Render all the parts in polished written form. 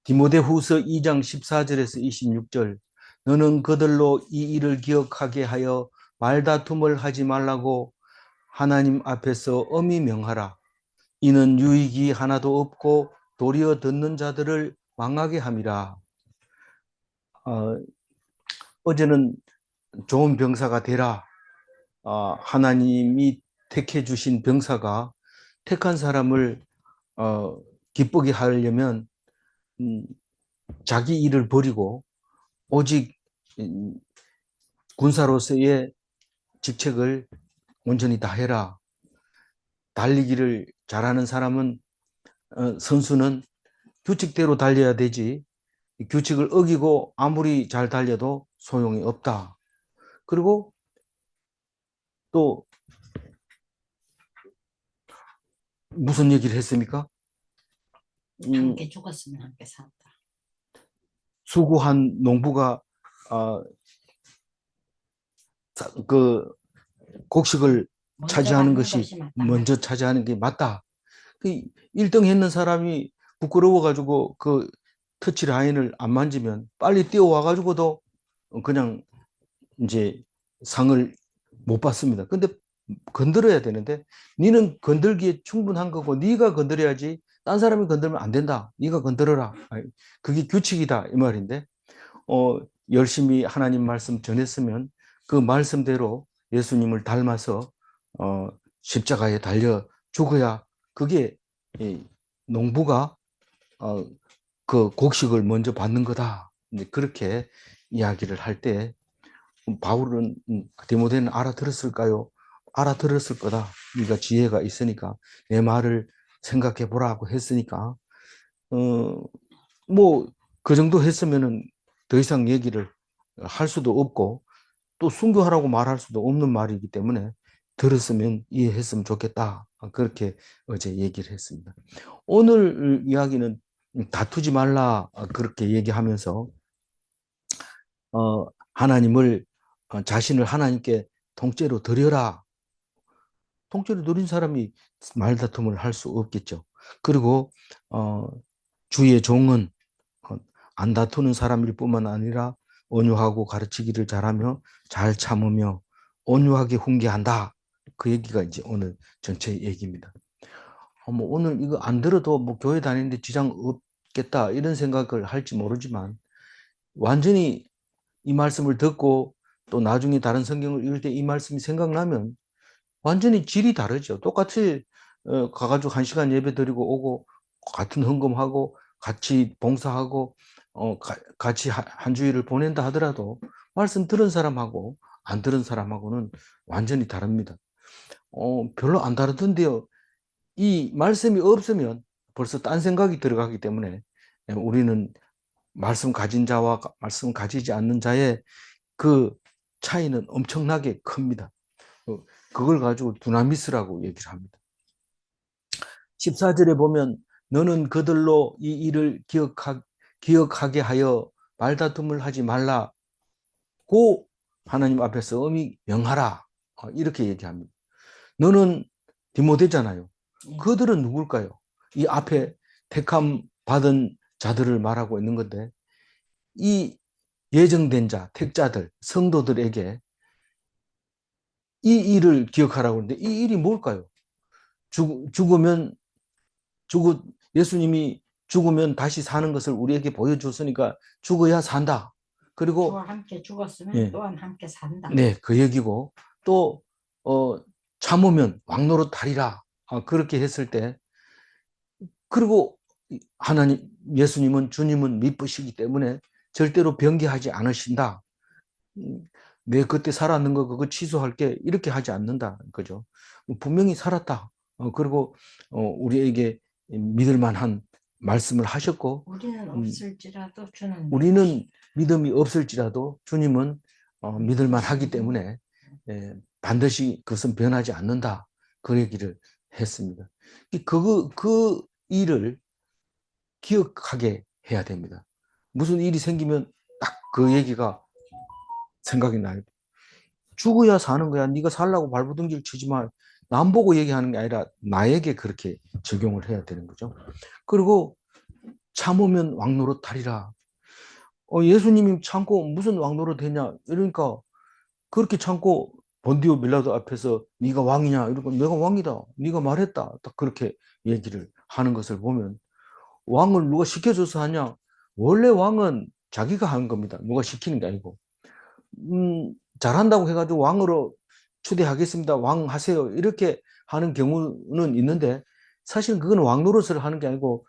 디모데후서 2장 14절에서 26절. 너는 그들로 이 일을 기억하게 하여 말다툼을 하지 말라고 하나님 앞에서 엄히 명하라. 이는 유익이 하나도 없고 도리어 듣는 자들을 망하게 함이라. 어제는 좋은 병사가 되라. 하나님이 택해 주신 병사가 택한 사람을 기쁘게 하려면 자기 일을 버리고 오직 군사로서의 직책을 온전히 다 해라. 달리기를 잘하는 사람은 선수는 규칙대로 달려야 되지 규칙을 어기고 아무리 잘 달려도 소용이 없다. 그리고 또 무슨 얘기를 했습니까? 함께 죽었으면 함께 산다. 수고한 농부가 그 곡식을 차지하는 것이 먼저 차지하는 게 맞다. 1등 했는 사람이 부끄러워가지고 그 터치라인을 안 만지면 빨리 뛰어와가지고도 그냥 이제 상을 못 받습니다. 근데 건드려야 되는데 니는 건들기에 충분한 거고 네가 건드려야지 딴 사람이 건들면 안 된다. 네가 건드려라. 그게 규칙이다 이 말인데 열심히 하나님 말씀 전했으면 그 말씀대로 예수님을 닮아서 십자가에 달려 죽어야 그게 농부가 그 곡식을 먼저 받는 거다. 그렇게 이야기를 할 때 바울은 디모데는 알아들었을까요? 알아들었을 거다. 네가 지혜가 있으니까 내 말을 생각해 보라고 했으니까 뭐 그 정도 했으면은 더 이상 얘기를 할 수도 없고 또 순교하라고 말할 수도 없는 말이기 때문에 들었으면 이해했으면 좋겠다. 그렇게 어제 얘기를 했습니다. 오늘 이야기는 다투지 말라 그렇게 얘기하면서 하나님을 자신을 하나님께 통째로 드려라. 통째로 드린 사람이 말다툼을 할 수 없겠죠. 그리고 주의 종은 안 다투는 사람일 뿐만 아니라 온유하고 가르치기를 잘하며 잘 참으며 온유하게 훈계한다. 그 얘기가 이제 오늘 전체 얘기입니다. 뭐 오늘 이거 안 들어도 뭐 교회 다니는데 지장 없겠다 이런 생각을 할지 모르지만 완전히 이 말씀을 듣고 또 나중에 다른 성경을 읽을 때 이 말씀이 생각나면 완전히 질이 다르죠. 똑같이 가가지고 1시간 예배 드리고 오고 같은 헌금하고 같이 봉사하고 같이 한 주일을 보낸다 하더라도 말씀 들은 사람하고 안 들은 사람하고는 완전히 다릅니다. 별로 안 다르던데요. 이 말씀이 없으면 벌써 딴 생각이 들어가기 때문에 우리는 말씀 가진 자와 말씀 가지지 않는 자의 그 차이는 엄청나게 큽니다. 그걸 가지고 두나미스라고 얘기를 합니다. 14절에 보면 너는 그들로 이 일을 기억하게 하여 말다툼을 하지 말라고 하나님 앞에서 엄히 명하라. 이렇게 얘기합니다. 너는 디모데잖아요. 그들은 누굴까요? 이 앞에 택함 받은 자들을 말하고 있는 건데 이 예정된 자, 택자들, 성도들에게 이 일을 기억하라고 하는데 이 일이 뭘까요? 죽으면 예수님이 죽으면 다시 사는 것을 우리에게 보여줬으니까 죽어야 산다. 그리고 주와 함께 죽었으면 또한 함께 산다. 네, 그 얘기고 또 참으면 왕노릇하리라. 그렇게 했을 때 그리고 하나님 예수님은 주님은 미쁘시기 때문에 절대로 변개하지 않으신다. 내 그때 살았는 거 그거 취소할게 이렇게 하지 않는다. 그죠? 분명히 살았다. 그리고 우리에게 믿을 만한 말씀을 하셨고 우리는 없을지라도 주는 우리는 믿음이 없을지라도 주님은 믿을 만하기 때문에 반드시 그것은 변하지 않는다. 그 얘기를 했습니다. 그 일을 기억하게 해야 됩니다. 무슨 일이 생기면 딱 그 얘기가 생각이 나요. 죽어야 사는 거야. 네가 살라고 발부둥기를 치지 마. 남 보고 얘기하는 게 아니라 나에게 그렇게 적용을 해야 되는 거죠. 그리고 참으면 왕 노릇하리라. 예수님이 참고 무슨 왕 노릇했냐? 이러니까 그렇게 참고 본디오 빌라도 앞에서 네가 왕이냐? 이러고 내가 왕이다. 네가 말했다. 딱 그렇게 얘기를 하는 것을 보면 왕을 누가 시켜줘서 하냐? 원래 왕은 자기가 하는 겁니다. 누가 시키는 게 아니고. 잘한다고 해가지고 왕으로 추대하겠습니다. 왕 하세요. 이렇게 하는 경우는 있는데 사실 그건 왕 노릇을 하는 게 아니고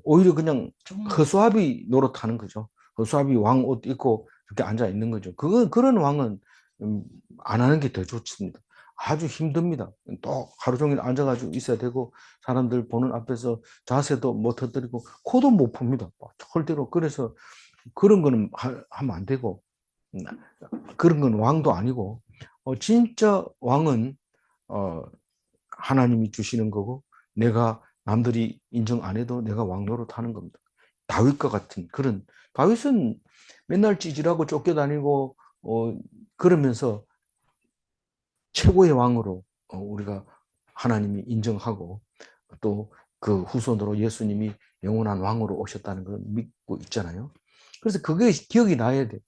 오히려 그냥 허수아비 노릇하는 거죠. 허수아비 왕 옷 입고 이렇게 앉아 있는 거죠. 그런 왕은 안 하는 게 더 좋습니다. 아주 힘듭니다. 또 하루 종일 앉아가지고 있어야 되고 사람들 보는 앞에서 자세도 못 터뜨리고 코도 못 풉니다. 절대로. 그래서 그런 거는 하면 안 되고 그런 건 왕도 아니고 진짜 왕은 하나님이 주시는 거고 내가 남들이 인정 안 해도 내가 왕 노릇하는 겁니다. 다윗과 같은 그런 다윗은 맨날 찌질하고 쫓겨다니고 그러면서 최고의 왕으로 우리가 하나님이 인정하고 또 그 후손으로 예수님이 영원한 왕으로 오셨다는 걸 믿고 있잖아요. 그래서 그게 기억이 나야 돼.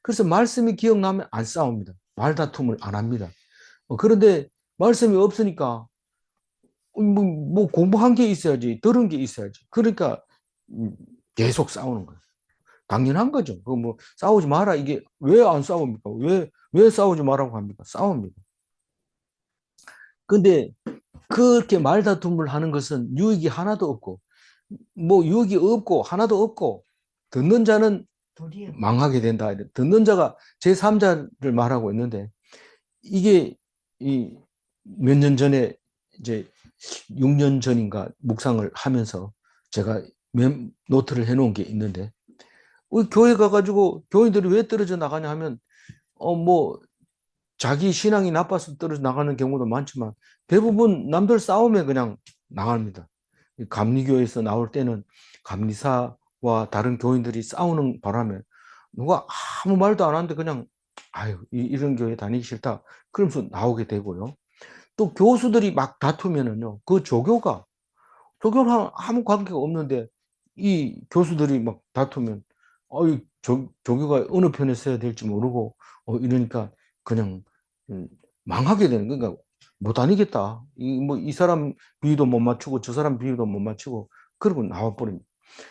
그래서 말씀이 기억나면 안 싸웁니다. 말다툼을 안 합니다. 그런데 말씀이 없으니까 뭐 공부한 게 있어야지, 들은 게 있어야지. 그러니까 계속 싸우는 거예요. 당연한 거죠. 뭐 싸우지 마라 이게 왜 안 싸웁니까? 왜 싸우지 말라고 합니까? 싸웁니다. 근데 그렇게 말다툼을 하는 것은 유익이 하나도 없고 뭐 유익이 없고 하나도 없고 듣는 자는 망하게 된다. 듣는 자가 제3자를 말하고 있는데 이게 몇 년 전에 이제 6년 전인가 묵상을 하면서 제가 노트를 해놓은 게 있는데 우리 교회 가가지고 교인들이 왜 떨어져 나가냐 하면 뭐 자기 신앙이 나빠서 떨어져 나가는 경우도 많지만 대부분 남들 싸움에 그냥 나갑니다. 감리교에서 나올 때는 감리사와 다른 교인들이 싸우는 바람에 누가 아무 말도 안 하는데 그냥 아유 이런 교회 다니기 싫다 그러면서 나오게 되고요. 또 교수들이 막 다투면은요 그 조교가 조교랑 아무 관계가 없는데 이 교수들이 막 다투면 조교가 어느 편에 서야 될지 모르고 이러니까 그냥 망하게 되는 거니까 못 다니겠다. 이 사람 비위도 못 맞추고 저 사람 비위도 못 맞추고 그러고 나와버립니다.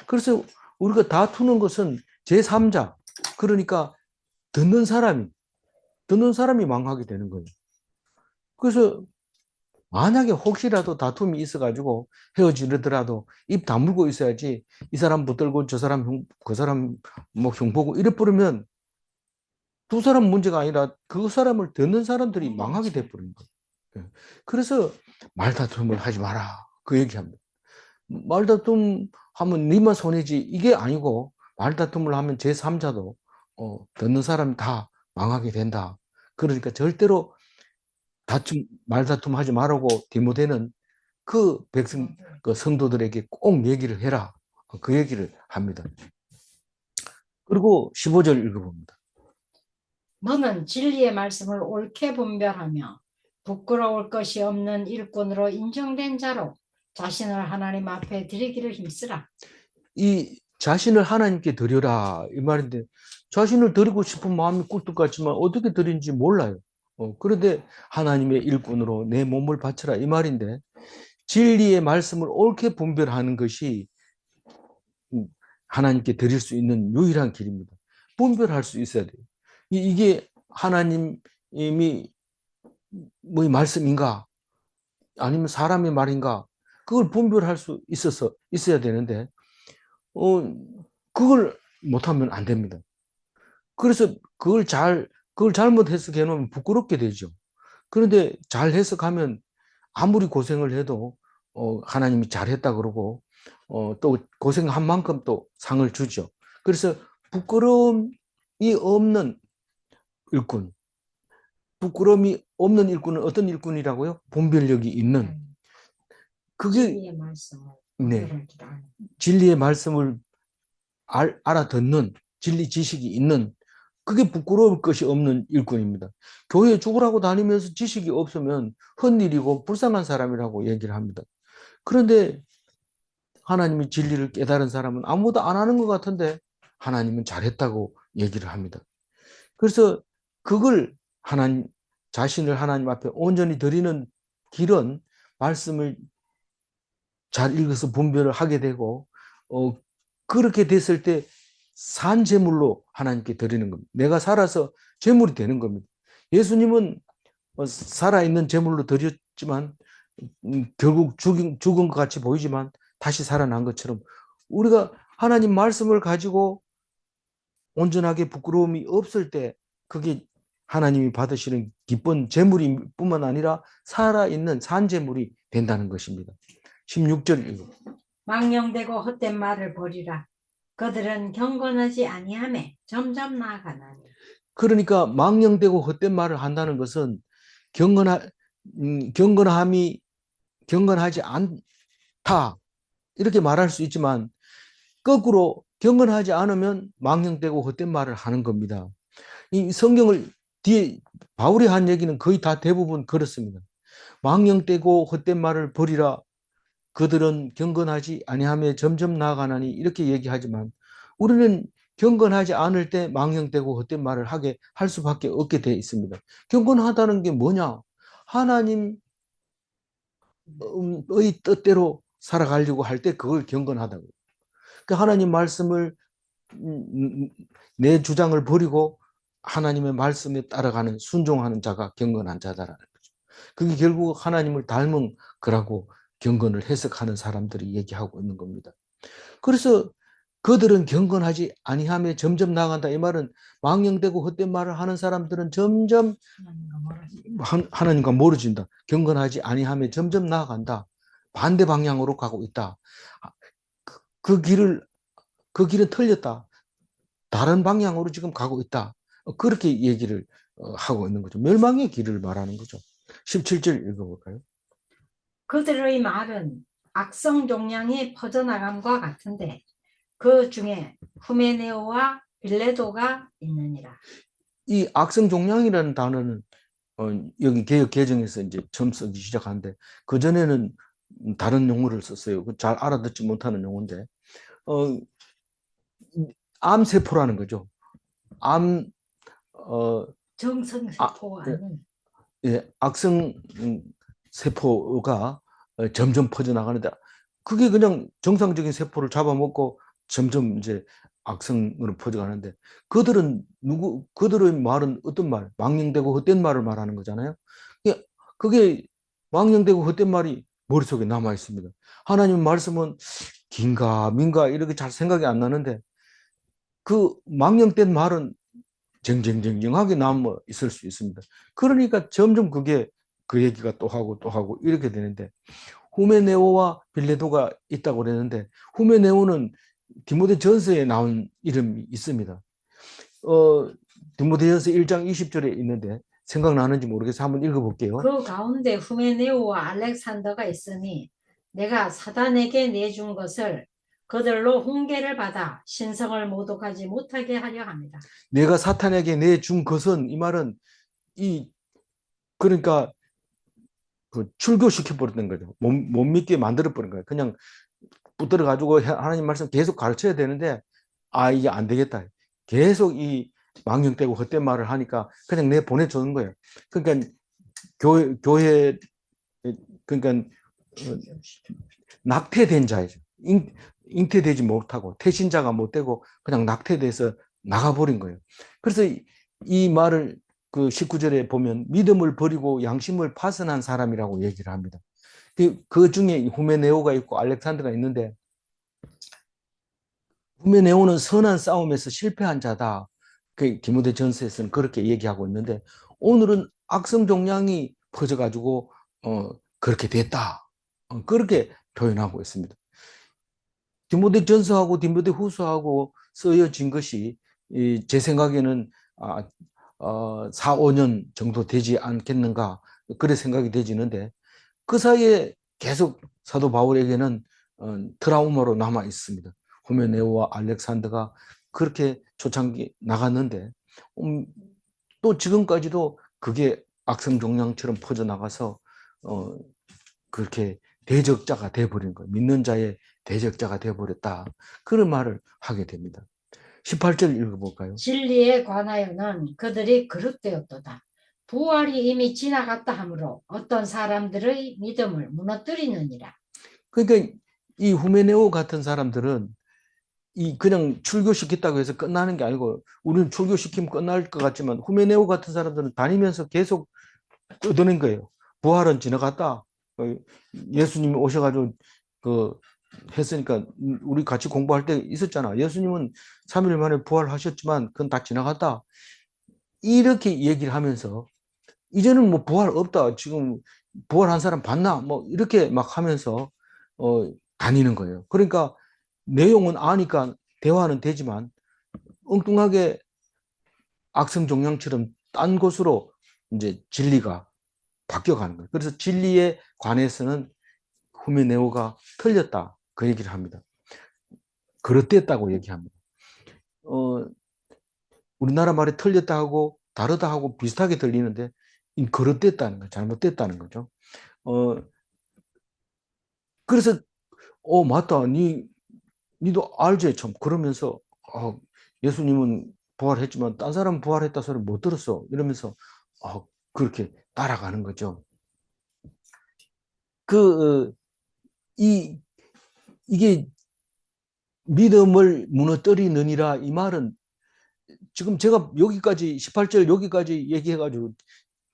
그래서 우리가 다투는 것은 제3자 그러니까 듣는 사람이 망하게 되는 거예요. 그래서 만약에 혹시라도 다툼이 있어가지고 헤어지더라도 입 다물고 있어야지 이 사람 붙들고 저 사람 그 사람 뭐 흉보고 이래 버리면 두 사람 문제가 아니라 그 사람을 듣는 사람들이 망하게 돼버린 거예요. 그래서 말다툼을 하지 마라 그 얘기합니다. 말다툼 하면 니만 손해지 이게 아니고 말다툼을 하면 제3자도 듣는 사람이 다 망하게 된다. 그러니까 절대로 말다툼 하지 말라고 디모데는 그 백성, 그 성도들에게 꼭 얘기를 해라. 그 얘기를 합니다. 그리고 15절 읽어봅니다. 너는 진리의 말씀을 옳게 분별하며 부끄러울 것이 없는 일꾼으로 인정된 자로 자신을 하나님 앞에 드리기를 힘쓰라. 이 자신을 하나님께 드려라 이 말인데 자신을 드리고 싶은 마음이 꿀뚝 같지만 어떻게 드린지 몰라요. 그런데 하나님의 일꾼으로 내 몸을 바쳐라 이 말인데 진리의 말씀을 옳게 분별하는 것이 하나님께 드릴 수 있는 유일한 길입니다. 분별할 수 있어야 돼요. 이게 하나님이 뭐 말씀인가 아니면 사람의 말인가 그걸 분별할 수 있어야 되는데 그걸 못하면 안 됩니다. 그래서 그걸 잘못 해석해 놓으면 부끄럽게 되죠. 그런데 잘 해석하면 아무리 고생을 해도 하나님이 잘했다 그러고 또 고생한 만큼 또 상을 주죠. 그래서 부끄러움이 없는 일꾼. 부끄러움이 없는 일꾼은 어떤 일꾼이라고요? 분별력이 있는. 그게 진리의 말씀을 알아듣는 진리 지식이 있는 그게 부끄러울 것이 없는 일꾼입니다. 교회에 죽으라고 다니면서 지식이 없으면 헛일이고 불쌍한 사람이라고 얘기를 합니다. 그런데 하나님이 진리를 깨달은 사람은 아무도 안 하는 것 같은데 하나님은 잘했다고 얘기를 합니다. 그래서 그걸 하나님 자신을 하나님 앞에 온전히 드리는 길은 말씀을 잘 읽어서 분별을 하게 되고 그렇게 됐을 때 산 제물로 하나님께 드리는 겁니다. 내가 살아서 제물이 되는 겁니다. 예수님은 살아있는 제물로 드렸지만 결국 죽은 것 같이 보이지만 다시 살아난 것처럼 우리가 하나님 말씀을 가지고 온전하게 부끄러움이 없을 때 그게 하나님이 받으시는 기쁜 제물이 뿐만 아니라 살아있는 산제물이 된다는 것입니다. 16절 망령되고 헛된 말을 버리라. 그들은 경건하지 아니하매 점점 나아가나니. 그러니까 망령되고 헛된 말을 한다는 것은 경건함이 경건하지 않다 이렇게 말할 수 있지만 거꾸로 경건하지 않으면 망령되고 헛된 말을 하는 겁니다. 이 성경을 뒤에 바울이 한 얘기는 거의 다 대부분 그렇습니다. 망령되고 헛된 말을 버리라. 그들은 경건하지 아니하며 점점 나아가나니 이렇게 얘기하지만 우리는 경건하지 않을 때 망령되고 헛된 말을 하게 할 수밖에 없게 되어 있습니다. 경건하다는 게 뭐냐? 하나님의 뜻대로 살아가려고 할 때 그걸 경건하다고. 그 하나님 말씀을 내 주장을 버리고 하나님의 말씀에 따라가는 순종하는 자가 경건한 자다라는 거죠. 그게 결국 하나님을 닮은 거라고 경건을 해석하는 사람들이 얘기하고 있는 겁니다. 그래서 그들은 경건하지 아니하며 점점 나아간다. 이 말은 망령되고 헛된 말을 하는 사람들은 점점 하나님과 멀어진다. 경건하지 아니하며 점점 나아간다. 반대 방향으로 가고 있다. 그 길은 틀렸다. 다른 방향으로 지금 가고 있다. 그렇게 얘기를 하고 있는 거죠. 멸망의 길을 말하는 거죠. 17절 읽어볼까요? 그들의 말은 악성 종양이 퍼져나감과 같은데 그 중에 후메네오와 빌레도가 있느니라. 이 악성 종양이라는 단어는 여기 개역 개정에서 이제 처음 쓰기 시작하는데 그 전에는 다른 용어를 썼어요. 잘 알아듣지 못하는 용어인데 암세포라는 거죠. 암 정성세포 아닌 예, 악성 세포가 점점 퍼져나가는데 그게 그냥 정상적인 세포를 잡아먹고 점점 이제 악성으로 퍼져가는데 그들의 말은 어떤 말? 망령되고 헛된 말을 말하는 거잖아요. 그게 망령되고 헛된 말이 머릿속에 남아 있습니다. 하나님 말씀은 긴가 민가 이렇게 잘 생각이 안 나는데 그 망령된 말은 쟁쟁쟁쟁하게 남아 있을 수 있습니다. 그러니까 점점 그게 그 얘기가 또 하고 또 하고 이렇게 되는데 후메네오와 빌레도가 있다고 그랬는데 후메네오는 디모데 전서에 나온 이름이 있습니다. 디모데 전서 1장 20절에 있는데 생각나는지 모르겠어요. 한번 읽어볼게요. 그 가운데 후메네오와 알렉산더가 있으니 내가 사단에게 내준 것을 그들로 훈계를 받아 신성을 모독하지 못하게 하려 합니다. 내가 사탄에게 내준 것은 이 말은 그러니까 그 출교시켜 버렸던 거죠. 못 믿게 만들어 버린 거예요. 그냥 붙들어 가지고 하나님 말씀 계속 가르쳐야 되는데 이게 안 되겠다. 계속 이 망령되고 헛된 말을 하니까 그냥 내 보내주는 거예요. 그러니까 교회 그러니까 낙태된 자이죠. 잉태되지 못하고 태신자가 못 되고 그냥 낙태돼서 나가버린 거예요. 그래서 이 말을 그 19절에 보면 믿음을 버리고 양심을 파선한 사람이라고 얘기를 합니다. 그 중에 후메네오가 있고 알렉산더가 있는데 후메네오는 선한 싸움에서 실패한 자다. 그 디모데 전서에서는 그렇게 얘기하고 있는데 오늘은 악성 종양이 퍼져가지고 그렇게 됐다. 그렇게 표현하고 있습니다. 디모데 전서하고 디모데 후서하고 쓰여진 것이 제 생각에는 4, 5년 정도 되지 않겠는가 그래 생각이 되지는데 그 사이에 계속 사도 바울에게는 트라우마로 남아 있습니다. 후메네오와 알렉산더가 그렇게 초창기 나갔는데 또 지금까지도 그게 악성종양처럼 퍼져나가서 그렇게 대적자가 돼버린 거예요. 믿는 자의 대적자가 되어버렸다. 그런 말을 하게 됩니다. 18절 읽어볼까요? 진리에 관하여는 그들이 그릇되었도다. 부활이 이미 지나갔다 하므로 어떤 사람들의 믿음을 무너뜨리느니라. 그러니까 이 후메네오 같은 사람들은 이 그냥 출교시켰다고 해서 끝나는 게 아니고, 우리는 출교시키면 끝날 것 같지만 후메네오 같은 사람들은 다니면서 계속 끄드는 거예요. 부활은 지나갔다. 예수님이 오셔가지고 그 했으니까 우리 같이 공부할 때 있었잖아. 예수님은 3일 만에 부활하셨지만 그건 다 지나갔다. 이렇게 얘기를 하면서 이제는 뭐 부활 없다. 지금 부활한 사람 봤나? 뭐 이렇게 막 하면서 다니는 거예요. 그러니까 내용은 아니까 대화는 되지만 엉뚱하게 악성종양처럼 딴 곳으로 이제 진리가 바뀌어가는 거예요. 그래서 진리에 관해서는 후메네오가 틀렸다. 그 얘기를 합니다. 그릇됐다고 얘기합니다. 우리나라 말에 틀렸다 하고 다르다 하고 비슷하게 들리는데 그릇됐다는 거, 잘못됐다는 거죠. 어, 그래서 맞다. 니도 알지 참. 그러면서 예수님은 부활했지만 딴 사람 부활했다 소리 못 들었어. 이러면서 그렇게 따라가는 거죠. 그 이 이게 믿음을 무너뜨리느니라 이 말은 지금 제가 여기까지 18절 여기까지 얘기해가지고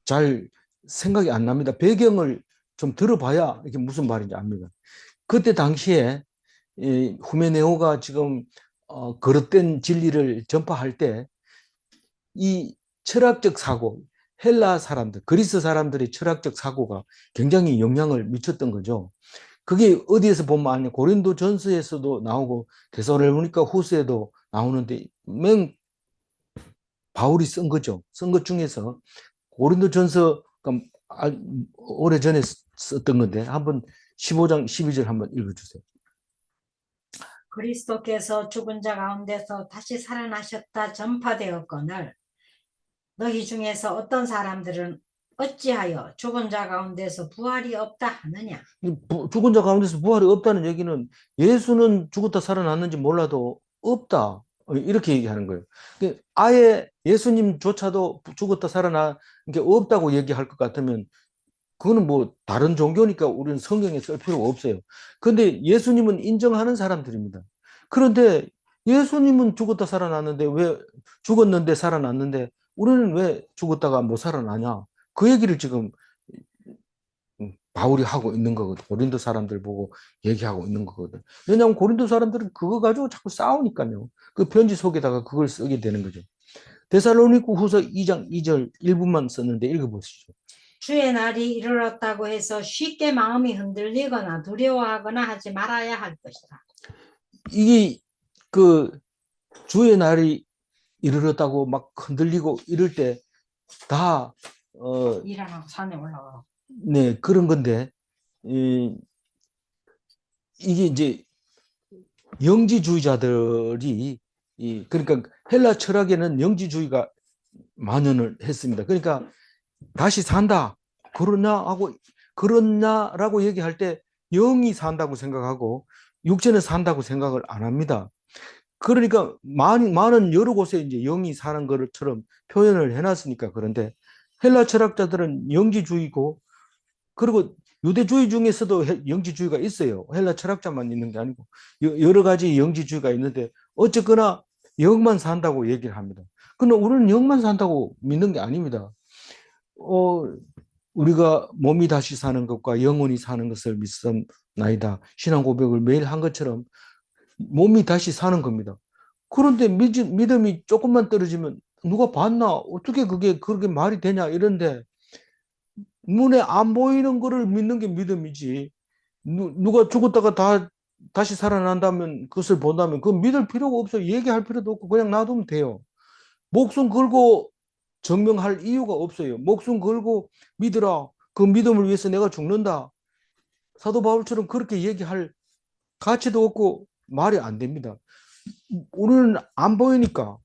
잘 생각이 안 납니다. 배경을 좀 들어봐야 이게 무슨 말인지 압니다. 그때 당시에 후메네오가 지금 거듭된 진리를 전파할 때 이 철학적 사고, 헬라 사람들, 그리스 사람들의 철학적 사고가 굉장히 영향을 미쳤던 거죠. 그게 어디에서 보면 아니 고린도 전서에서도 나오고 데살로니가 후서에도 나오는데 맨 바울이 쓴 거죠. 쓴 것 중에서 고린도 전서 오래전에 썼던 건데 한번 15장 12절 한번 읽어주세요. 그리스도께서 죽은 자 가운데서 다시 살아나셨다 전파되었거늘 너희 중에서 어떤 사람들은 어찌하여 죽은 자 가운데서 부활이 없다 하느냐. 죽은 자 가운데서 부활이 없다는 얘기는 예수는 죽었다 살아났는지 몰라도 없다. 이렇게 얘기하는 거예요. 아예 예수님조차도 죽었다 살아난 게 없다고 얘기할 것 같으면 그거는 뭐 다른 종교니까 우리는 성경에 쓸 필요가 없어요. 그런데 예수님은 인정하는 사람들입니다. 그런데 예수님은 죽었다 살아났는데 왜 죽었는데 살아났는데 우리는 왜 죽었다가 못 살아나냐? 그 얘기를 지금 바울이 하고 있는 거거든. 고린도 사람들 보고 얘기하고 있는 거거든. 왜냐하면 고린도 사람들은 그거 가지고 자꾸 싸우니까요. 그 편지 속에다가 그걸 쓰게 되는 거죠. 데살로니가 후서 2장 2절 1부만 썼는데 읽어보시죠. 주의 날이 이르렀다고 해서 쉽게 마음이 흔들리거나 두려워하거나 하지 말아야 할 것이다. 이게 그 주의 날이 이르렀다고 막 흔들리고 이럴 때 다 일어나고 산에 올라가고. 네, 그런 건데 이게 이제 영지주의자들이 그러니까 헬라 철학에는 영지주의가 만연을 했습니다. 그러니까 다시 산다. 그러냐라고 얘기할 때 영이 산다고 생각하고 육체는 산다고 생각을 안 합니다. 그러니까 많은 여러 곳에 이제 영이 사는 것처럼 표현을 해놨으니까. 그런데 헬라 철학자들은 영지주의고, 그리고 유대주의 중에서도 영지주의가 있어요. 헬라 철학자만 있는 게 아니고 여러 가지 영지주의가 있는데 어쨌거나 영만 산다고 얘기를 합니다. 근데 우리는 영만 산다고 믿는 게 아닙니다. 우리가 몸이 다시 사는 것과 영혼이 사는 것을 믿습나이다. 신앙 고백을 매일 한 것처럼 몸이 다시 사는 겁니다. 그런데 믿음이 조금만 떨어지면 누가 봤나? 어떻게 그게 그렇게 말이 되냐? 이런데 눈에 안 보이는 거를 믿는 게 믿음이지. 누가 죽었다가 다시 살아난다면 그것을 본다면 그거 믿을 필요가 없어요. 얘기할 필요도 없고 그냥 놔두면 돼요. 목숨 걸고 증명할 이유가 없어요. 목숨 걸고 믿으라. 그 믿음을 위해서 내가 죽는다. 사도 바울처럼 그렇게 얘기할 가치도 없고 말이 안 됩니다. 우리는 안 보이니까,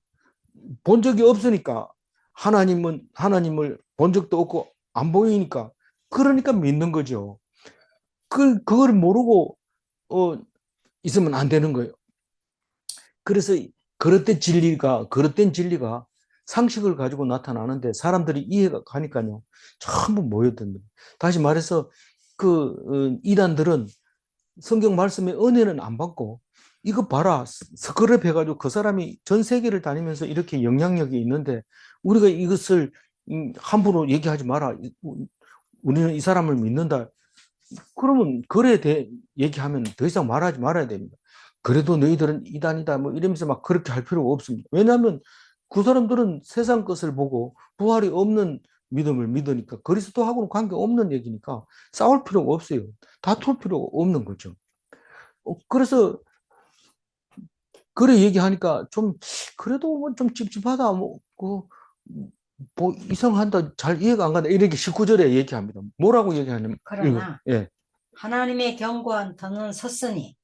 본 적이 없으니까, 하나님을 본 적도 없고 안 보이니까, 그러니까 믿는 거죠. 그걸 모르고 있으면 안 되는 거예요. 그래서 그릇된 진리가 상식을 가지고 나타나는데 사람들이 이해가 가니까요. 전부 모여듭니다. 다시 말해서 이단들은 성경 말씀의 은혜는 안 받고 이거 봐라 스크랩 해가지고 그 사람이 전 세계를 다니면서 이렇게 영향력이 있는데 우리가 이것을 함부로 얘기하지 마라. 우리는 이 사람을 믿는다. 그러면 글에 대해 얘기하면 더 이상 말하지 말아야 됩니다. 그래도 너희들은 이단이다 뭐 이러면서 막 그렇게 할 필요가 없습니다. 왜냐하면 그 사람들은 세상 것을 보고 부활이 없는 믿음을 믿으니까 그리스도하고는 관계없는 얘기니까 싸울 필요가 없어요. 다툴 필요가 없는 거죠. 그래서 그래 얘기하니까 좀 그래도 뭐 좀 찝찝하다 뭐 이상한다 잘 이해가 안 간다 이렇게 19절에 얘기합니다. 뭐라고 얘기하냐면 그러나 예. 하나님의 견고한 터는 섰으니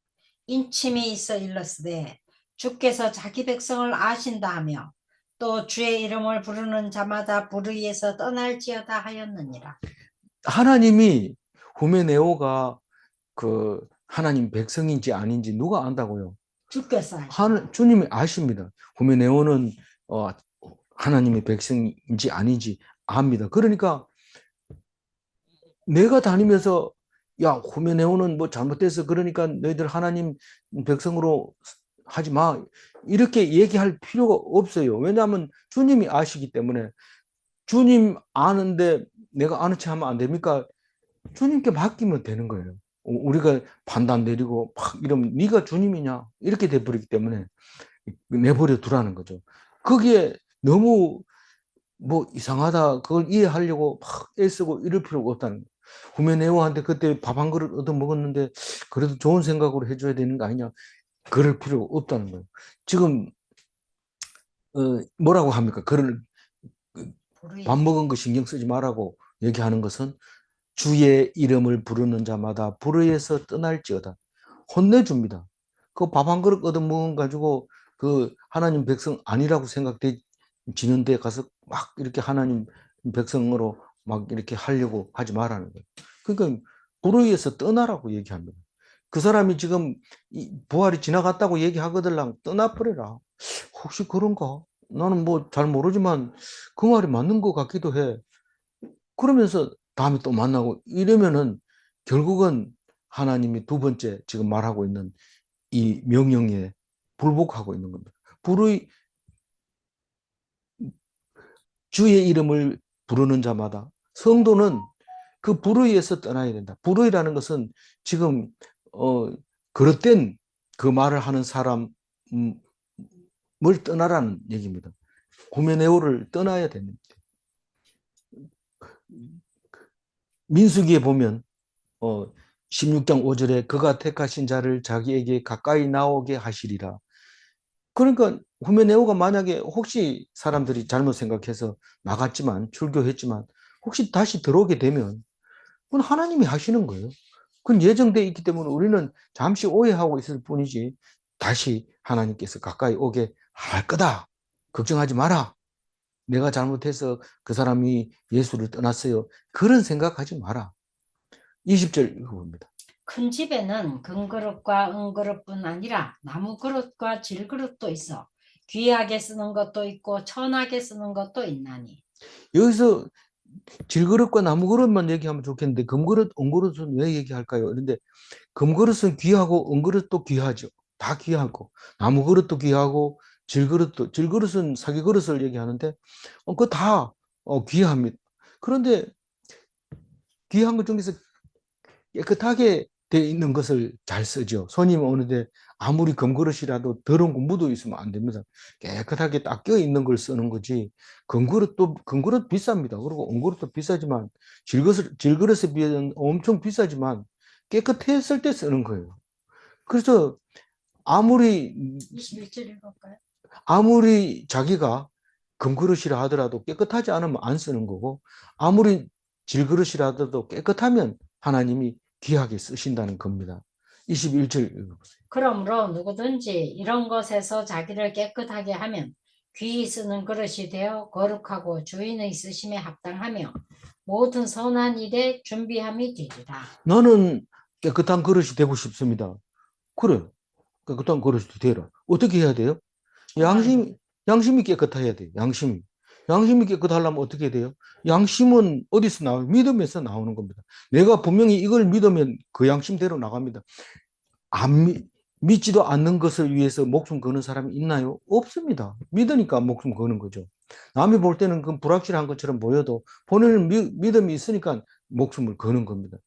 인침이 있어 일렀으되 주께서 자기 백성을 아신다 하며 또 주의 이름을 부르는 자마다 불의에서 떠날지어다 하였느니라. 하나님이 후메네오가 하나님 백성인지 아닌지 누가 안다고요? 주께서 아신다. 주님이 아십니다. 후메네오는 하나님의 백성인지 아닌지 압니다. 그러니까 내가 다니면서 야 후메네오는 뭐 잘못돼서 그러니까 너희들 하나님 백성으로 하지 마 이렇게 얘기할 필요가 없어요. 왜냐하면 주님이 아시기 때문에 주님 아는데 내가 아는 체 하면 안 됩니까? 주님께 맡기면 되는 거예요. 우리가 판단 내리고 막 이러면 네가 주님이냐 이렇게 돼버리기 때문에 내버려 두라는 거죠. 거기에 너무 뭐 이상하다 그걸 이해하려고 막 애쓰고 이럴 필요가 없다는 거예요. 후메네오한테 그때 밥 한 그릇 얻어 먹었는데 그래도 좋은 생각으로 해줘야 되는 거 아니냐 그럴 필요가 없다는 거예요. 지금 뭐라고 합니까? 밥 먹은 거 신경 쓰지 말라고 얘기하는 것은 주의 이름을 부르는 자마다 불의에서 떠날지어다. 혼내줍니다. 그 밥 한 그릇 얻어 먹은 가지고 그 하나님 백성 아니라고 생각되지는데 가서 막 이렇게 하나님 백성으로 막 이렇게 하려고 하지 말라는 거예요. 그러니까 불의에서 떠나라고 얘기합니다. 그 사람이 지금 부활이 지나갔다고 얘기하거들랑 떠나버려라. 혹시 그런가? 나는 뭐 잘 모르지만 그 말이 맞는 것 같기도 해. 그러면서 다음에 또 만나고 이러면은 결국은 하나님이 두 번째 지금 말하고 있는 이 명령에 불복하고 있는 겁니다. 주의 이름을 부르는 자마다 성도는 그 불의에서 떠나야 된다. 불의라는 것은 지금 그릇된 그 말을 하는 사람을 떠나라는 얘기입니다. 후메네오를 떠나야 됩니다. 민수기에 보면 16장 5절에 그가 택하신 자를 자기에게 가까이 나오게 하시리라. 그러니까 후메네오가 만약에 혹시 사람들이 잘못 생각해서 나갔지만 출교했지만 혹시 다시 들어오게 되면 그건 하나님이 하시는 거예요. 그건 예정되어 있기 때문에 우리는 잠시 오해하고 있을 뿐이지 다시 하나님께서 가까이 오게 할 거다. 걱정하지 마라. 내가 잘못해서 그 사람이 예수를 떠났어요. 그런 생각하지 마라. 20절 읽어봅니다. 큰 집에는 금그릇과 은그릇뿐 아니라 나무그릇과 질그릇도 있어 귀하게 쓰는 것도 있고 천하게 쓰는 것도 있나니. 여기서 질그릇과 나무그릇만 얘기하면 좋겠는데 금그릇, 은그릇은 왜 얘기할까요? 그런데 금그릇은 귀하고 은그릇도 귀하죠. 다 귀하고 나무그릇도 귀하고 질그릇은 사기 그릇을 얘기하는데 그거 다 귀합니다. 그런데 귀한 것 중에서 깨끗하게 돼 있는 것을 잘 쓰죠. 손님 오는데 아무리 금그릇이라도 더러운 거 묻어 있으면 안 됩니다. 깨끗하게 닦여 있는 걸 쓰는 거지. 금그릇 비쌉니다. 그리고 은그릇도 비싸지만 질그릇에 비해서는 엄청 비싸지만 깨끗했을 때 쓰는 거예요. 그래서 아무리 21절 읽을까요? 아무리 자기가 금그릇이라 하더라도 깨끗하지 않으면 안 쓰는 거고 아무리 질그릇이라 하더라도 깨끗하면 하나님이 귀하게 쓰신다는 겁니다. 21절 읽어보세요. 그러므로 누구든지 이런 것에서 자기를 깨끗하게 하면 귀히 쓰는 그릇이 되어 거룩하고 주인의 쓰심에 합당하며 모든 선한 일에 준비함이 되리라. 나는 깨끗한 그릇이 되고 싶습니다. 그래. 깨끗한 그릇이 되라. 어떻게 해야 돼요? 정말로. 양심이 깨끗해야 돼요. 양심이 깨끗하려면 어떻게 돼요? 양심은 어디서 나와요? 믿음에서 나오는 겁니다. 내가 분명히 이걸 믿으면 그 양심대로 나갑니다. 안 믿지도 않는 것을 위해서 목숨 거는 사람이 있나요? 없습니다. 믿으니까 목숨 거는 거죠. 남이 볼 때는 그 불확실한 것처럼 보여도 본인은 믿음이 있으니까 목숨을 거는 겁니다.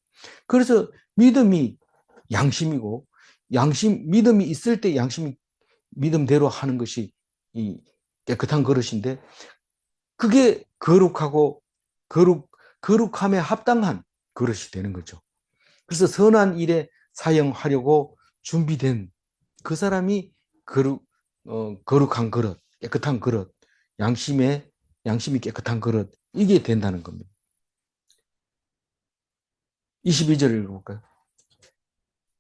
그래서 믿음이 양심이고, 믿음이 있을 때 양심이 믿음대로 하는 것이 이 깨끗한 그릇인데, 그게 거룩함에 합당한 그릇이 되는 거죠. 그래서 선한 일에 사용하려고 준비된 그 사람이 거룩한 그릇, 깨끗한 그릇, 양심이 깨끗한 그릇, 이게 된다는 겁니다. 22절 읽어볼까요?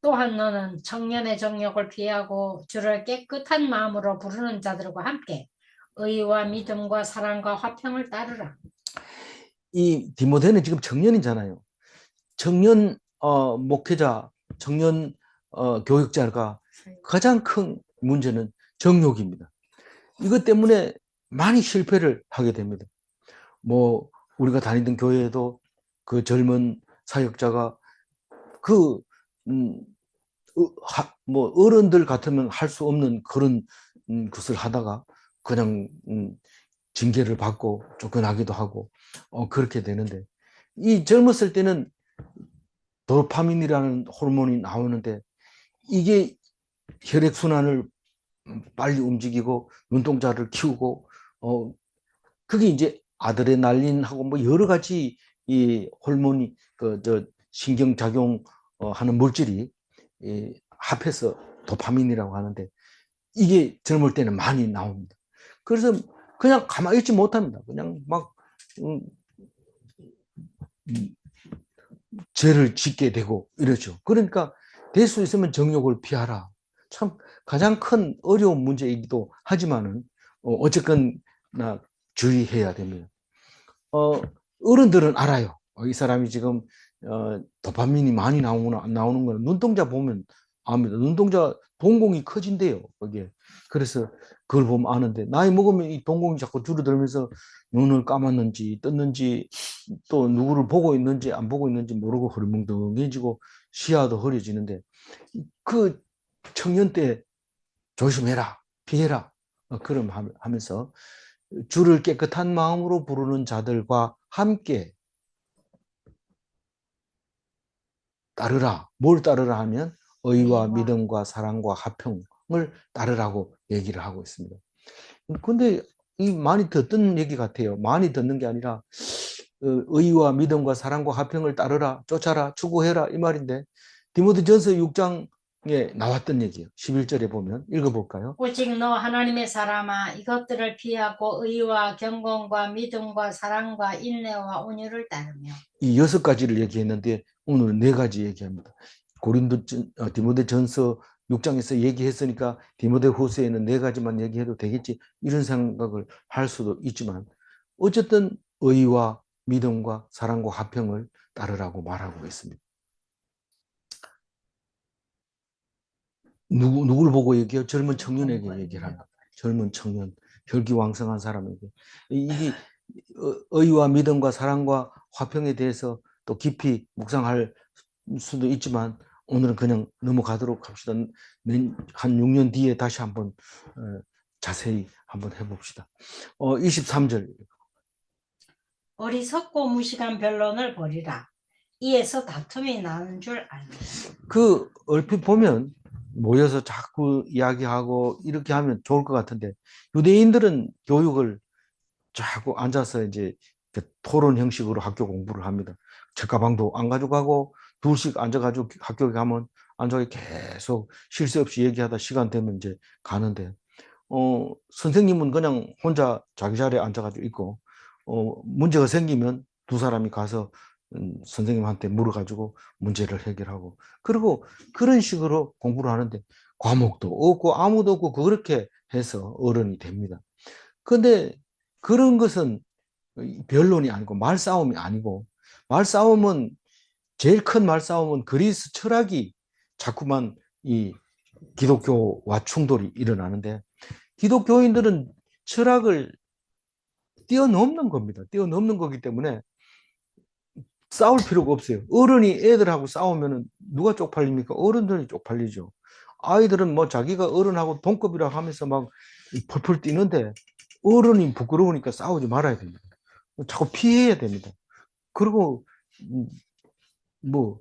또한 너는 청년의 정욕을 피하고 주를 깨끗한 마음으로 부르는 자들과 함께 의와 믿음과 사랑과 화평을 따르라. 이 디모데는 지금 청년이잖아요. 청년 목회자, 청년 교육자가 가장 큰 문제는 정욕입니다. 이것 때문에 많이 실패를 하게 됩니다. 뭐 우리가 다니던 교회에도 그 젊은 사역자가 그 뭐 어른들 같으면 할 수 없는 그런 것을 하다가 그냥 징계를 받고 쫓겨나기도 하고 그렇게 되는데, 이 젊었을 때는 도파민이라는 호르몬이 나오는데 이게 혈액순환을 빨리 움직이고 눈동자를 키우고 그게 이제 아드레날린하고 뭐 여러 가지 이 호르몬이 신경작용 하는 물질이 합해서 도파민이라고 하는데, 이게 젊을 때는 많이 나옵니다. 그래서 그냥 가만히 있지 못합니다. 그냥 막 죄를 짓게 되고 이러죠. 그러니까 될 수 있으면 정욕을 피하라. 참 가장 큰 어려운 문제이기도 하지만은 어쨌거나 주의해야 됩니다. 어른들은 알아요. 이 사람이 지금 도파민이 많이 나오거나 안 나오는 거는 눈동자 보면 압니다. 눈동자 동공이 커진대요. 거기에. 그래서 그걸 보면 아는데, 나이 먹으면 이 동공이 자꾸 줄어들면서 눈을 감았는지 떴는지 또 누구를 보고 있는지 안 보고 있는지 모르고 흐리멍덩해지고 시야도 흐려지는데, 그 청년 때 조심해라, 피해라. 그럼 하면서 주를 깨끗한 마음으로 부르는 자들과 함께 따르라. 뭘 따르라 하면 의와 믿음과 사랑과 화평을 따르라고 얘기를 하고 있습니다. 근데 이 많이 듣던 얘기 같아요. 많이 듣는 게 아니라 의와 믿음과 사랑과 화평을 따르라, 쫓아라, 추구해라 이 말인데, 디모데전서 6장에 나왔던 얘기예요. 11절에 보면 읽어볼까요? 오직 너 하나님의 사람아 이것들을 피하고 의와 경건과 믿음과 사랑과 인내와 온유를 따르며. 이 6가지를 얘기했는데 오늘은 4가지 얘기합니다. 디모데전서 6장에서 얘기했으니까 디모데 후서에는 4가지만 얘기해도 되겠지, 이런 생각을 할 수도 있지만, 어쨌든 의와 믿음과 사랑과 화평을 따르라고 말하고 있습니다. 누구를 보고 얘기해요? 젊은 청년에게 얘기를 합니다. 젊은 청년, 혈기왕성한 사람에게. 이게 의와 믿음과 사랑과 화평에 대해서 또 깊이 묵상할 수도 있지만 오늘은 그냥 넘어가도록 합시다. 한 6년 뒤에 다시 한번 자세히 한번 해봅시다. 23절. 어리석고 무식한 변론을 버리라. 이에서 다툼이 나는 줄 알라. 그 얼핏 보면 모여서 자꾸 이야기하고 이렇게 하면 좋을 것 같은데, 유대인들은 교육을 자꾸 앉아서 이제 토론 형식으로 학교 공부를 합니다. 책가방도 안 가져가고 둘씩 앉아가지고 학교에 가면 앉아서 계속 쉴 새 없이 얘기하다 시간 되면 이제 가는데, 선생님은 그냥 혼자 자기 자리에 앉아가지고 있고, 문제가 생기면 두 사람이 가서 선생님한테 물어가지고 문제를 해결하고, 그리고 그런 식으로 공부를 하는데 과목도 없고 아무도 없고 그렇게 해서 어른이 됩니다. 그런데 그런 것은 변론이 아니고 말싸움이 아니고, 말싸움은 제일 큰 말싸움은 그리스 철학이 자꾸만 이 기독교와 충돌이 일어나는데 기독교인들은 철학을 뛰어넘는 겁니다. 뛰어넘는 거기 때문에 싸울 필요가 없어요. 어른이 애들하고 싸우면 누가 쪽팔립니까? 어른들이 쪽팔리죠. 아이들은 뭐 자기가 어른하고 동급이라 하면서 막 펄펄 뛰는데 어른이 부끄러우니까 싸우지 말아야 됩니다. 자꾸 피해야 됩니다. 그리고 뭐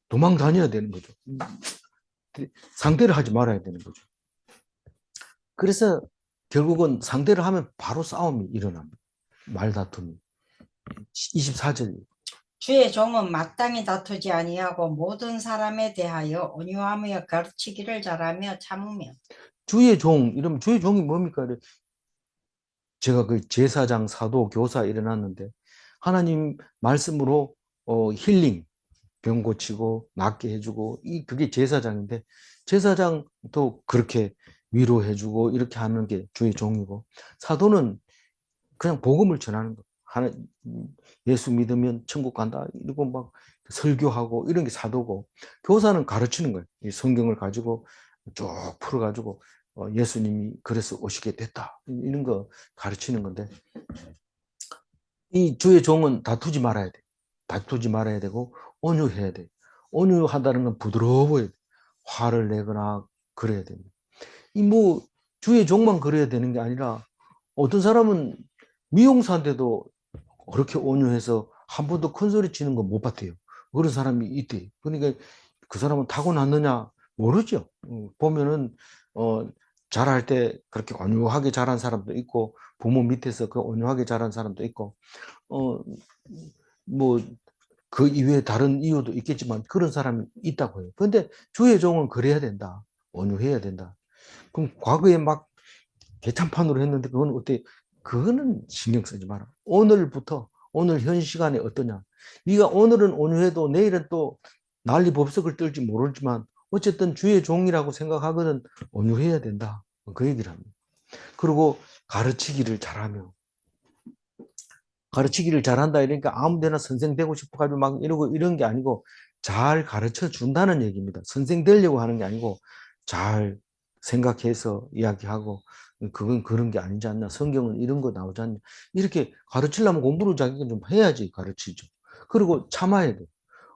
도망 다녀야 되는 거죠. 상대를 하지 말아야 되는 거죠. 그래서 결국은 상대를 하면 바로 싸움이 일어납니다. 말다툼이. 24절. 주의 종은 마땅히 다투지 아니하고 모든 사람에 대하여 온유하며 가르치기를 잘하며 참으며. 주의 종, 이러면 주의 종이 뭡니까? 제가 그 제사장, 사도, 교사 일어났는데 하나님 말씀으로 힐링, 병 고치고 낫게 해주고 그게 제사장인데 제사장도 그렇게 위로해주고 이렇게 하는 게 주의 종이고 사도는 그냥 복음을 전하는 거. 예수 믿으면 천국 간다. 이러고 막 설교하고 이런 게 사도고 교사는 가르치는 거예요. 이 성경을 가지고 쭉 풀어가지고 예수님이 그래서 오시게 됐다. 이런 거 가르치는 건데 이 주의 종은 다투지 말아야 돼. 다투지 말아야 되고 온유해야 돼. 온유하다는 건 부드러워야 돼. 화를 내거나 그래야 됩니다. 이 뭐 주의 종만 그래야 되는 게 아니라 어떤 사람은 미용사인데도 그렇게 온유해서 한 번도 큰 소리 치는 거 못 봤대요. 그런 사람이 있대. 그러니까 그 사람은 타고났느냐 모르죠. 보면은 잘할 때 그렇게 온유하게 자란 사람도 있고 부모 밑에서 그 온유하게 자란 사람도 있고 뭐 그 이외에 다른 이유도 있겠지만 그런 사람이 있다고 해요. 그런데 주의 종은 그래야 된다. 온유해야 된다. 그럼 과거에 막 개탄판으로 했는데 그건 어때? 그거는 신경 쓰지 마라. 오늘부터 오늘 현 시간에 어떠냐? 네가 오늘은 온유해도 내일은 또 난리 법석을 떨지 모르지만 어쨌든 주의 종이라고 생각하거든 온유해야 된다. 그 얘기를 합니다. 그리고 가르치기를 잘하며 가르치기를 잘한다 이러니까 아무 데나 선생 되고 싶어가지고 막 이러고 이런 게 아니고 잘 가르쳐 준다는 얘기입니다. 선생 되려고 하는 게 아니고 잘 생각해서 이야기하고 그건 그런 게 아니지 않냐. 성경은 이런 거 나오지 않냐. 이렇게 가르치려면 공부를 자기가 좀 해야지 가르치죠. 그리고 참아야 돼.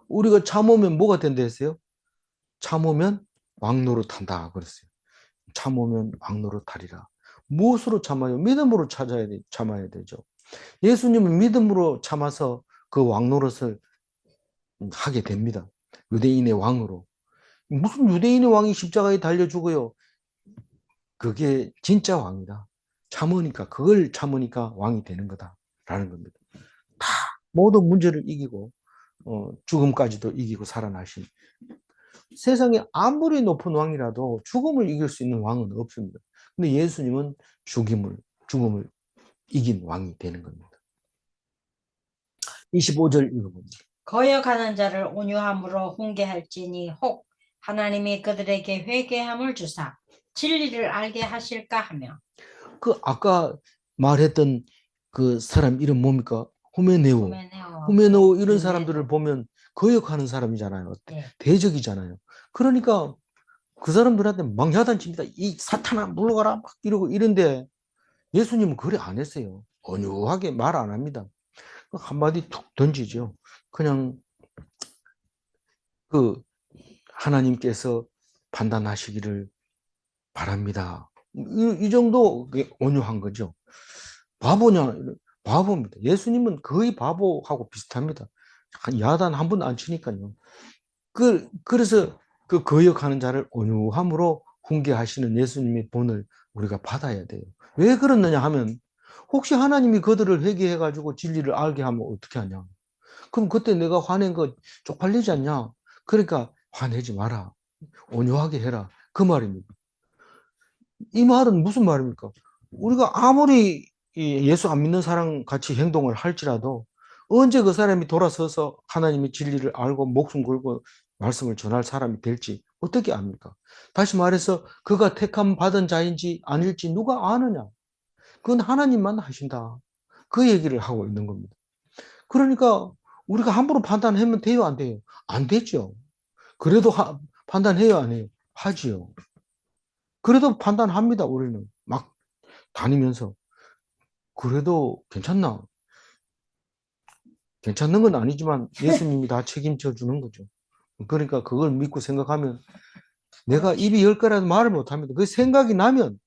우리가 참으면 뭐가 된다 했어요? 참으면 왕노릇한다 그랬어요. 참으면 왕노릇하리라. 무엇으로 참아요? 믿음으로 참아야 되죠. 예수님은 믿음으로 참아서 그 왕노릇을 하게 됩니다. 유대인의 왕으로. 무슨 유대인의 왕이 십자가에 달려 죽어요? 그게 진짜 왕이다. 참으니까, 그걸 참으니까 왕이 되는 거다라는 겁니다. 다 모든 문제를 이기고 죽음까지도 이기고 살아나신 세상에 아무리 높은 왕이라도 죽음을 이길 수 있는 왕은 없습니다. 근데 예수님은 죽음을 이긴 왕이 되는 겁니다. 25절 읽어봅니다. 거역하는 자를 온유함으로 훈계할지니 혹 하나님이 그들에게 회개함을 주사 진리를 알게 하실까 하며. 그 아까 말했던 그 사람 이름 뭡니까? 후메네오. 후메네오 이런 사람들을 보면 거역하는 사람이잖아요. 네. 대적이잖아요. 그러니까 그 사람들한테 막 야단칩니다. 이 사탄아 물러가라 막 이러고 이런데 예수님은 그래 안 했어요. 온유하게 말 안 합니다. 한마디 툭 던지죠. 그냥 그 하나님께서 판단하시기를 바랍니다. 이 정도 온유한 거죠. 바보냐? 바보입니다. 예수님은 거의 바보하고 비슷합니다. 야단 한 번 안 치니까요. 그래서 그 거역하는 자를 온유함으로 훈계하시는 예수님의 본을 우리가 받아야 돼요. 왜 그렇느냐 하면 혹시 하나님이 그들을 회개해가지고 진리를 알게 하면 어떻게 하냐? 그럼 그때 내가 화낸 거 쪽팔리지 않냐? 그러니까 화내지 마라. 온유하게 해라. 그 말입니다. 이 말은 무슨 말입니까? 우리가 아무리 예수 안 믿는 사람 같이 행동을 할지라도 언제 그 사람이 돌아서서 하나님의 진리를 알고 목숨 걸고 말씀을 전할 사람이 될지 어떻게 압니까? 다시 말해서 그가 택함 받은 자인지 아닐지 누가 아느냐? 그건 하나님만 하신다. 그 얘기를 하고 있는 겁니다. 그러니까 우리가 함부로 판단하면 돼요, 안 돼요? 안 되죠. 그래도 판단해요, 안 해요? 하지요. 그래도 판단합니다, 우리는. 막 다니면서. 그래도 괜찮나? 괜찮는 건 아니지만 예수님이 다 책임져 주는 거죠. 그러니까 그걸 믿고 생각하면 내가 그렇죠. 입이 열 거라도 말을 못 합니다. 그 생각이 나면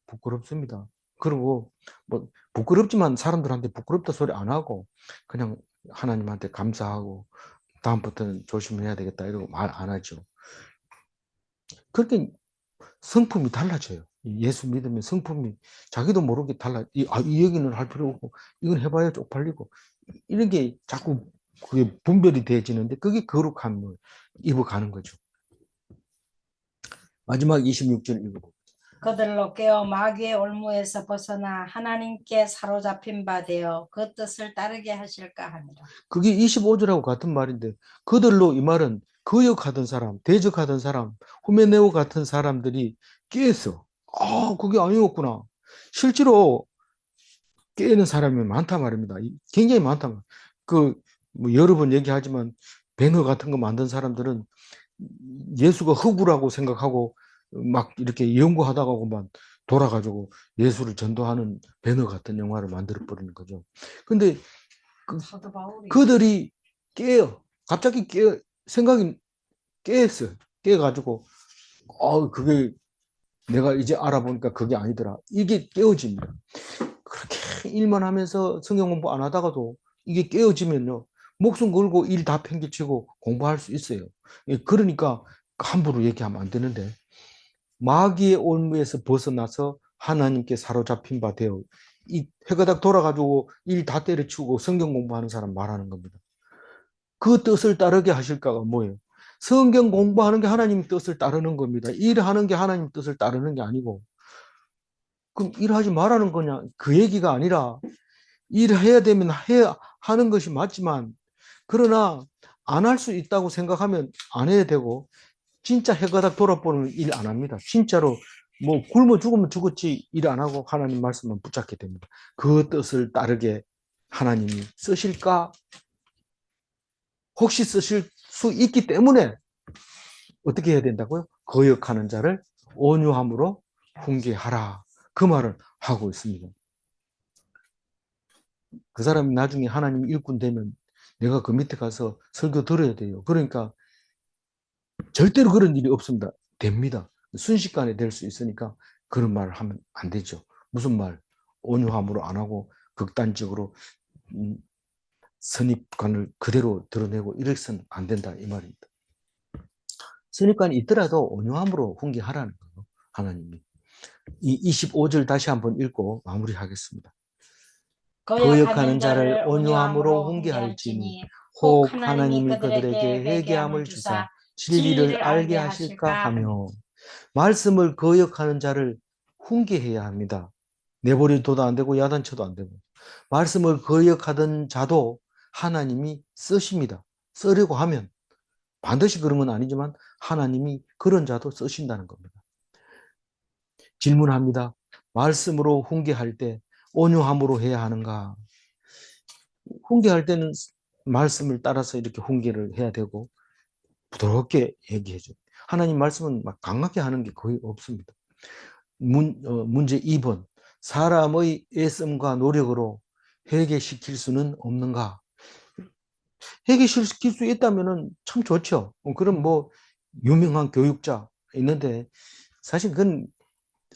부끄럽습니다. 그리고 뭐 부끄럽지만 사람들한테 부끄럽다 소리 안 하고 그냥 하나님한테 감사하고 다음부터는 조심해야 되겠다 이러고 말 안 하죠. 그렇게 성품이 달라져요. 예수 믿으면 성품이 자기도 모르게 이 얘기는 할 필요 없고 이건 해봐야 쪽팔리고 이런 게 자꾸 그게 분별이 되어지는데 그게 거룩함을 입어가는 거죠. 마지막 26절 읽어보고. 그들로 깨어 마귀의 올무에서 벗어나 하나님께 사로잡힌 바 되어 그 뜻을 따르게 하실까 하니라. 그게 25절하고 같은 말인데 그들로 이 말은 거역하던 사람, 대적하던 사람, 후메네오 같은 사람들이 깨었어. 그게 아니었구나. 실제로 깨는 사람이 많단 말입니다. 굉장히 많단 말이에요. 뭐 여러 번 얘기하지만 배너 같은 거 만든 사람들은 예수가 흑우라고 생각하고 막 이렇게 연구하다가만 돌아가지고 예수를 전도하는 배너 같은 영화를 만들어 버리는 거죠. 근데 사도 바울이 그들이 깨요. 갑자기 생각이 깨었어요. 깨가지고 그게 내가 이제 알아보니까 그게 아니더라. 이게 깨어집니다. 그렇게 일만 하면서 성경 공부 안 하다가도 이게 깨어지면요. 목숨 걸고 일 다 팽개치고 공부할 수 있어요. 그러니까 함부로 얘기하면 안 되는데 마귀의 올무에서 벗어나서 하나님께 사로잡힌 바 되어 이 회가닥 돌아가지고 일 다 때려치우고 성경 공부하는 사람 말하는 겁니다. 그 뜻을 따르게 하실까가 뭐예요? 성경 공부하는 게 하나님 뜻을 따르는 겁니다. 일하는 게 하나님 뜻을 따르는 게 아니고 그럼 일하지 말라는 거냐? 그 얘기가 아니라 일해야 되면 하는 것이 맞지만 그러나 안 할 수 있다고 생각하면 안 해야 되고 진짜 해가닥 돌아보는 일 안 합니다. 진짜로 뭐 굶어 죽으면 죽었지 일 안 하고 하나님 말씀만 붙잡게 됩니다. 그 뜻을 따르게 하나님이 쓰실까? 혹시 쓰실 수 있기 때문에 어떻게 해야 된다고요? 거역하는 자를 온유함으로 훈계하라. 그 말을 하고 있습니다. 그 사람이 나중에 하나님 일꾼 되면 내가 그 밑에 가서 설교 들어야 돼요. 그러니까 절대로 그런 일이 없습니다. 됩니다. 순식간에 될 수 있으니까 그런 말을 하면 안 되죠. 무슨 말? 온유함으로 안 하고 극단적으로 선입관을 그대로 드러내고 이래서는 안 된다 이 말입니다. 선입관이 있더라도 온유함으로 훈계하라는 거예요. 하나님이. 이 25절 다시 한번 읽고 마무리하겠습니다. 거역하는 거역하는 자를 자를 온유함으로 온유함으로 훈계할지니 훈계할지니 혹 혹 하나님이 하나님이 그들에게 그들에게 회개함을 회개함을 주사 주사 진리를 진리를 알게 알게 하실까 하실까 하니 하며 말씀을 거역하는 자를 훈계해야 합니다. 내버려둬도 안 되고 야단쳐도 안 되고 말씀을 거역하던 자도 하나님이 쓰십니다. 쓰려고 하면 반드시 그런 건 아니지만 하나님이 그런 자도 쓰신다는 겁니다. 질문합니다. 말씀으로 훈계할 때 온유함으로 해야 하는가? 훈계할 때는 말씀을 따라서 이렇게 훈계를 해야 되고 부드럽게 얘기해줘. 하나님 말씀은 막 강하게 하는 게 거의 없습니다. 문제 2번. 사람의 애씀과 노력으로 회개시킬 수는 없는가? 회개시킬 수 있다면 참 좋죠. 그럼 뭐 유명한 교육자 있는데 사실 그건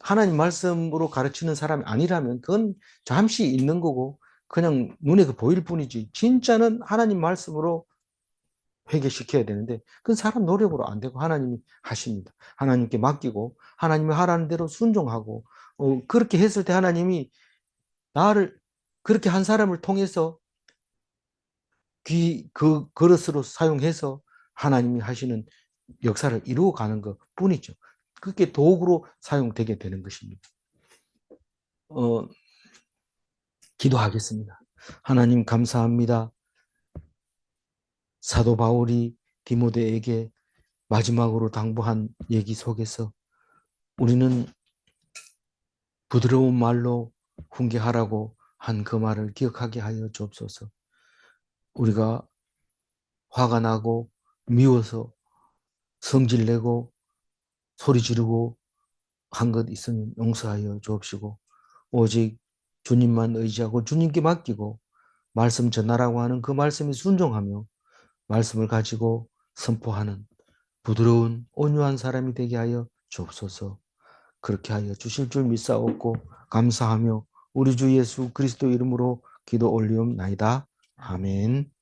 하나님 말씀으로 가르치는 사람이 아니라면 그건 잠시 있는 거고 그냥 눈에 보일 뿐이지 진짜는 하나님 말씀으로 회개시켜야 되는데 그건 사람 노력으로 안 되고 하나님이 하십니다. 하나님께 맡기고 하나님이 하라는 대로 순종하고 그렇게 했을 때 하나님이 나를 그렇게 한 사람을 통해서 그 그릇으로 사용해서 하나님이 하시는 역사를 이루어 가는 것 뿐이죠. 그게 도구로 사용되게 되는 것입니다. 어, 기도하겠습니다. 하나님 감사합니다. 사도 바울이 디모데에게 마지막으로 당부한 얘기 속에서 우리는 부드러운 말로 훈계하라고 한 그 말을 기억하게 하여 주옵소서. 우리가 화가 나고 미워서 성질 내고 소리 지르고 한 것 있으면 용서하여 주옵시고 오직 주님만 의지하고 주님께 맡기고 말씀 전하라고 하는 그 말씀에 순종하며 말씀을 가지고 선포하는 부드러운 온유한 사람이 되게 하여 주옵소서. 그렇게 하여 주실 줄 믿사옵고 감사하며 우리 주 예수 그리스도 이름으로 기도 올리옵나이다. 아멘.